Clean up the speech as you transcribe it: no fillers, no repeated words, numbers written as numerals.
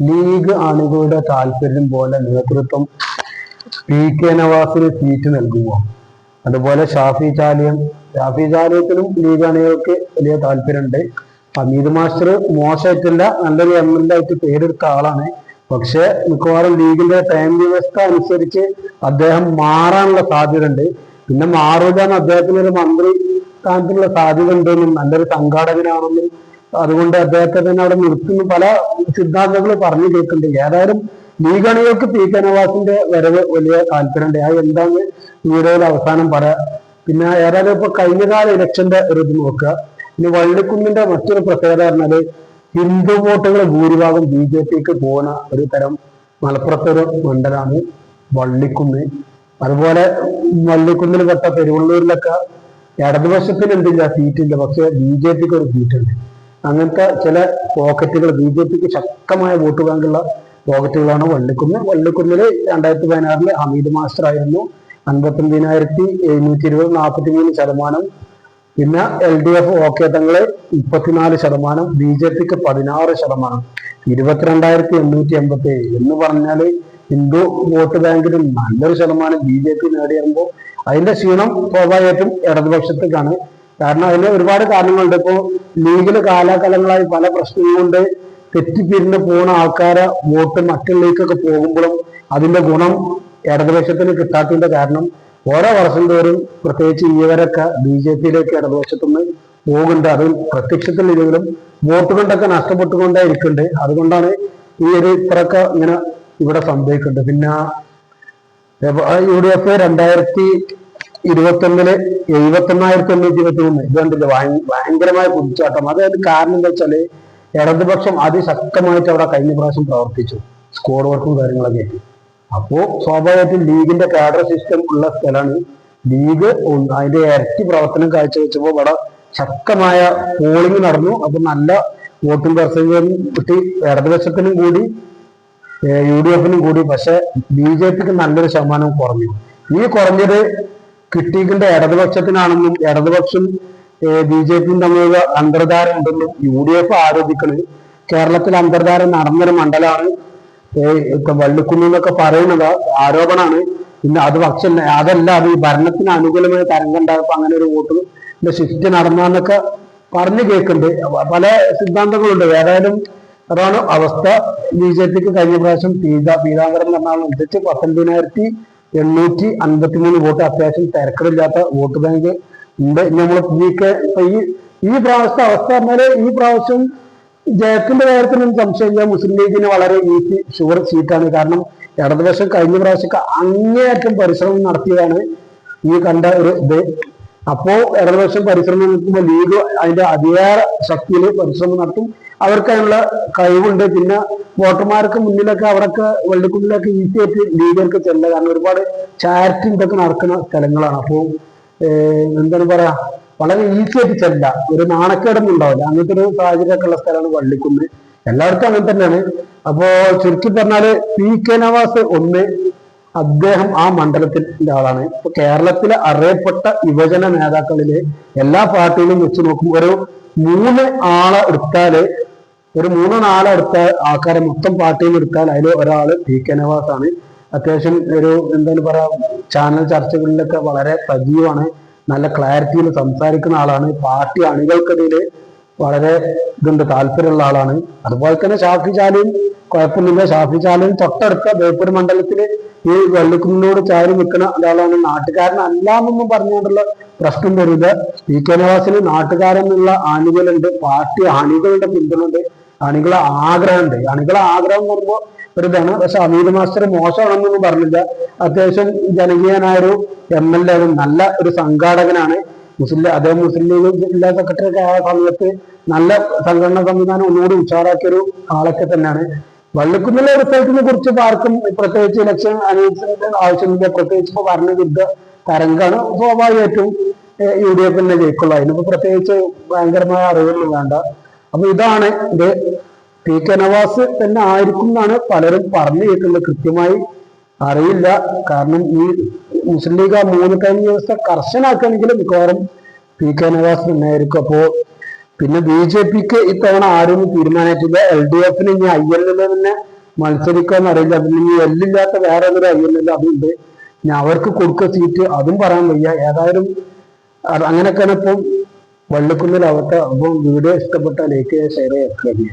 League അണികളുടെ താല്പര്യം പോലെ നേതൃത്വം PK നവാസിന് സീറ്റ് നൽകുമോ? അതുപോലെ ഷാഫി ചാലിയത്തിനും ലീഗ് അണികൾക്ക് വലിയ താല്പര്യമുണ്ട്. ഹമീദ് മാസ്റ്റർ മോശമായിട്ടില്ല, നല്ലൊരു MLA ആയിട്ട് പേരെടുത്ത ആളാണ്. പക്ഷെ മിക്കവാറും ലീഗിന്റെ ടൈം വ്യവസ്ഥ അനുസരിച്ച് അദ്ദേഹം മാറാനുള്ള സാധ്യത ഉണ്ട്. പിന്നെ മാറൂലെന്ന് അദ്ദേഹത്തിന് ഒരു മന്ത്രി സ്ഥാനത്തിനുള്ള സാധ്യത ഉണ്ടെന്നും നല്ലൊരു സംഘാടകനാണെന്നും അതുകൊണ്ട് അദ്ദേഹത്തെ തന്നെ അവിടെ നിർത്തുന്നു പല സിദ്ധാന്തങ്ങൾ പറഞ്ഞു കേൾക്കുന്നുണ്ട്. ഏതായാലും ലീഗ് അണികൾക്ക് PK നവാസിന്റെ വരവ് വലിയ താല്പര്യമുണ്ട്. അത് എന്താന്ന് വീഡിയോയിൽ അവസാനം പറയാം. പിന്നെ ഏതായാലും ഇപ്പൊ കഴിഞ്ഞകാല ഇലക്ഷന്റെ ഒരു ഇത് നോക്കുക. ഇനി വള്ളിക്കുന്നിന്റെ മറ്റൊരു പ്രത്യേകത പറഞ്ഞാല് ഹിന്ദു വോട്ടുകൾ ഭൂരിഭാഗം BJPക്ക് പോകുന്ന ഒരു തരം മലപ്പുറത്തെ ഒരു മണ്ഡലമാണ് വള്ളിക്കുന്ന്. അതുപോലെ വള്ളിക്കുന്നിൽ പെട്ട പെരുവള്ളൂരിലൊക്കെ ഇടതുപക്ഷത്തിന് എന്തില്ല, സീറ്റില്ല. പക്ഷെ BJPക്ക് ഒരു സീറ്റുണ്ട്. അങ്ങനത്തെ ചില പോക്കറ്റുകൾ BJPക്ക് ശക്തമായ വോട്ട് ബാങ്കുള്ള പോക്കറ്റുകളാണ് വള്ളിക്കുന്ന്. വള്ളിക്കുന്നില് 2016 ഹമീദ് മാസ്റ്റർ ആയിരുന്നു. 59,720 43%. പിന്നെ LDF OK തങ്ങള് 34%, BJPക്ക് 16%. 22,887 എന്ന് പറഞ്ഞാല് ഹിന്ദു വോട്ട് ബാങ്കിന് നല്ലൊരു ശതമാനം BJP നേടിയുമ്പോൾ അതിന്റെ ക്ഷീണം സ്വാഭാവികമായിട്ടും ഇടതുപക്ഷത്തേക്കാണ്. കാരണം അതിന് ഒരുപാട് കാരണങ്ങളുണ്ട്. ഇപ്പോ ലീഗില് കാലാകാലങ്ങളായി പല പ്രശ്നങ്ങൾ കൊണ്ട് തെറ്റിപ്പിരിഞ്ഞ് പോകുന്ന ആൾക്കാരെ വോട്ട് മറ്റുള്ളവർക്കൊക്കെ പോകുമ്പോഴും അതിന്റെ ഗുണം ഇടതുപക്ഷത്തിന് കിട്ടാത്തതിന്റെ കാരണം ഓരോ വർഷം തോറും പ്രത്യേകിച്ച് ഇവരൊക്കെ BJPയിലേക്ക് ഇടതുപക്ഷത്തുനിന്ന് പോകുന്നുണ്ട്. അത് പ്രത്യക്ഷത്തിലില്ലെങ്കിലും വോട്ട് കൊണ്ടൊക്കെ നഷ്ടപ്പെട്ടുകൊണ്ടേ ഇരിക്കുന്നുണ്ട്. അതുകൊണ്ടാണ് ഈ ഒരു ഇത്രയൊക്കെ ഇങ്ങനെ ഇവിടെ സംഭവിക്കുന്നുണ്ട്. പിന്നെ UDF 2021 71,823 ഇത് കണ്ടില്ല, ഭയങ്കരമായ കുതിച്ചാട്ടം. അതായത് കാരണം എന്താ വെച്ചാല് ഇടതുപക്ഷം അതിശക്തമായിട്ട് അവിടെ കഴിഞ്ഞ പ്രാവശ്യം പ്രവർത്തിച്ചു, സ്ക്വാഡ് വർക്കും കാര്യങ്ങളൊക്കെ. അപ്പോ സ്വാഭാവികമായിട്ടും ലീഗിന്റെ കാഡർ സിസ്റ്റം ഉള്ള സ്ഥലമാണ്. ലീഗ് അതിന്റെ ഇരട്ടി പ്രവർത്തനം കാഴ്ചവെച്ചപ്പോൾ ഇവിടെ ശക്തമായ പോളിംഗ് നടന്നു. അപ്പൊ നല്ല വോട്ടിംഗ് പെർസെന്റേജ് കിട്ടി, ഇടതുപക്ഷത്തിനും കൂടി UDFനും കൂടി. പക്ഷെ BJPക്ക് നല്ലൊരു ശതമാനം കുറഞ്ഞു. ഈ കുറഞ്ഞത് കിട്ടിയിട്ടുണ്ട് ഇടതുപക്ഷത്തിനാണെന്നും ഇടതുപക്ഷം BJPയും തമ്മിലുള്ള അന്തർധാര ഉണ്ടെന്നും UDF ആരോപിക്കുന്നത്. കേരളത്തിൽ അന്തർധാര നടന്നൊരു മണ്ഡലമാണ് വള്ളിക്കുന്ന് എന്നൊക്കെ പറയുന്നത് ആരോപണമാണ്. പിന്നെ അത് പക്ഷെ അതല്ല, അത് ഈ ഭരണത്തിന് അനുകൂലമായ തരംഗം ഉണ്ടായപ്പോ അങ്ങനെ ഒരു വോട്ടിന്റെ ഷിഫ്റ്റ് നടന്നൊക്കെ പറഞ്ഞു കേൾക്കുന്നുണ്ട്. പല സിദ്ധാന്തങ്ങളുണ്ട്. ഏതായാലും അതാണ് അവസ്ഥ. BJPക്ക് കഴിഞ്ഞ പ്രാവശ്യം പീതാംബരൻ എന്ന ആൾ അനുസരിച്ച് 19,853 വോട്ട്, അത്യാവശ്യം തിരക്കടില്ലാത്ത വോട്ട് ബാങ്ക് ഉണ്ട്. നമ്മൾ ഈ പ്രാവശ്യത്തെ അവസ്ഥ പറഞ്ഞാല് ഈ പ്രാവശ്യം ജയത്തിന്റെ കാര്യത്തിലൊന്നും സംശയമില്ല. മുസ്ലിം ലീഗിന് വളരെ ഈസി ഷുവർ സീറ്റാണ്. കാരണം ഇടതുപക്ഷം കഴിഞ്ഞ പ്രാവശ്യമൊക്കെ അങ്ങേയറ്റം പരിശ്രമം നടത്തിയതാണ് ഈ കണ്ട ഒരു ഇത്. അപ്പോ ഇടതുപക്ഷം പരിശ്രമം നടത്തുമ്പോൾ ലീഗ് അതിന്റെ അതിവേറെ ശക്തിയിൽ പരിശ്രമം നടത്തും. അവർക്ക് അതിനുള്ള കഴിവുണ്ട്. പിന്നെ വോട്ടർമാർക്ക് മുന്നിലൊക്കെ അവിടെയൊക്കെ വള്ളിക്കുന്നിലൊക്കെ ഈസി ആയിട്ട് ലീഗർക്ക് ചെല്ലുക. കാരണം ഒരുപാട് ചാരിറ്റി ഇതൊക്കെ നടക്കുന്ന സ്ഥലങ്ങളാണ്. അപ്പോ എന്താണ് പറയാ, വളരെ ഈസി ആയിട്ട് ചെല്ല, ഒരു നാണക്കേടൊന്നും ഉണ്ടാവില്ല. അങ്ങനത്തെ ഒരു സാഹചര്യമൊക്കെ ഉള്ള സ്ഥലമാണ് വള്ളിക്കുന്ന്. എല്ലായിടത്തും അങ്ങനെ തന്നെയാണ്. അപ്പോ ചുരുക്കി പറഞ്ഞാല് PK നവാസ് അദ്ദേഹം ആ മണ്ഡലത്തിന്റെ ആളാണ്. ഇപ്പൊ കേരളത്തിലെ അറിയപ്പെട്ട യുവജന നേതാക്കളില് എല്ലാ പാർട്ടിയിലും വെച്ച് നോക്കുമ്പോൾ ഒരു 3 ആളെ എടുത്താല്, ഒരു 3-4 എടുത്ത ആൾക്കാരെ മൊത്തം പാർട്ടിയിൽ എടുത്താൽ അതിൽ ഒരാള് PK നവാസാണ്. അത്യാവശ്യം ഒരു എന്താണ് പറയാ, ചാനൽ ചർച്ചകളിലൊക്കെ വളരെ സജീവമാണ്. നല്ല ക്ലാരിറ്റിയിൽ സംസാരിക്കുന്ന ആളാണ്. പാർട്ടി അണികൾക്കിടയിൽ വളരെ താല്പര്യമുള്ള ആളാണ്. അതുപോലെ തന്നെ ഷാഫി ചാലിയും കുഴപ്പമൊന്നുമില്ല. ഷാഫി ചാലിയും തൊട്ടടുത്ത ബേപ്പൂർ മണ്ഡലത്തില് ഈ വള്ളിക്കുന്നിനോട് ചാരി നിൽക്കുന്ന ഒരാളാണ്. നാട്ടുകാരനല്ല എന്നൊന്നും പറഞ്ഞുകൊണ്ടുള്ള പ്രശ്നം വരില്ല. PK നവാസിന് നാട്ടുകാരെന്നുള്ള ആനുകൂല്യമുണ്ട്, പാർട്ടി അണികളുടെ പിന്തുണയുണ്ട്, അണികളെ ആഗ്രഹമുണ്ട്. അണികളെ ആഗ്രഹം എന്ന് പറയുമ്പോൾ ഒരു ഇതാണ്. പക്ഷെ ഹമീദ് മാസ്റ്റർ മോശമാണെന്നൊന്നും പറഞ്ഞില്ല. അത്യാവശ്യം ജനകീയനായൊരു MLA ആണ്, നല്ല ഒരു സംഘാടകനാണ്. അദ്ദേഹം മുസ്ലിം ലീഗ് ജില്ലാ സെക്രട്ടറി ഒക്കെ ആയ സമയത്ത് നല്ല സംഘടനാ സംവിധാനം ഒന്നുകൂടി ഉഷാറാക്കിയൊരു ആളൊക്കെ തന്നെയാണ്. വള്ളിക്കുന്നിലെ റിസൾട്ടിനെ കുറിച്ച് ആർക്കും പ്രത്യേകിച്ച് ഇലക്ഷൻ അനുവദിച്ചതിന്റെ ആവശ്യമില്ല. പ്രത്യേകിച്ച് ഇപ്പൊ ഭരണവിരുദ്ധ തരംഗമാണ്. സ്വാഭാവികമായിട്ടും UDF തന്നെ ജയിക്കുള്ളൂ. അതിനിപ്പോ പ്രത്യേകിച്ച് ഭയങ്കരമായ അറിവൊന്നും വേണ്ട. അപ്പൊ ഇതാണ് ഇത്. PK നവാസ് തന്നെ ആയിരിക്കും എന്നാണ് പലരും പറഞ്ഞു കേൾക്കുന്നത്. കൃത്യമായി അറിയില്ല. കാരണം ഈ മുസ്ലിം ലീഗ് 3 ടൈം വ്യവസ്ഥ കർശനാക്കുകയാണെങ്കിൽ മിക്കവാറും PK നവാസ് തന്നെയായിരിക്കും. അപ്പോ പിന്നെ BJPക്ക് ഇത്തവണ ആരും തീരുമാനിച്ചില്ല. LDFന് ഇനി IL തന്നെ മത്സരിക്കാന്ന് അറിയില്ല. പിന്നെ എല്ലില്ലാത്ത വേറെ ഒരു അയ്യല്ല അതുണ്ട്. ഞാൻ അവർക്ക് കൊടുക്കുക സീറ്റ് അതും പറയാൻ വയ്യ. ഏതായാലും അങ്ങനെയൊക്കെയാണ് ഇപ്പം വള്ളിക്കുന്നിലാവട്ടെ. അപ്പം വീഡിയോ ഇഷ്ടപ്പെട്ടാൽ ലൈക്ക് ഷെയർ ചെയ്യുക.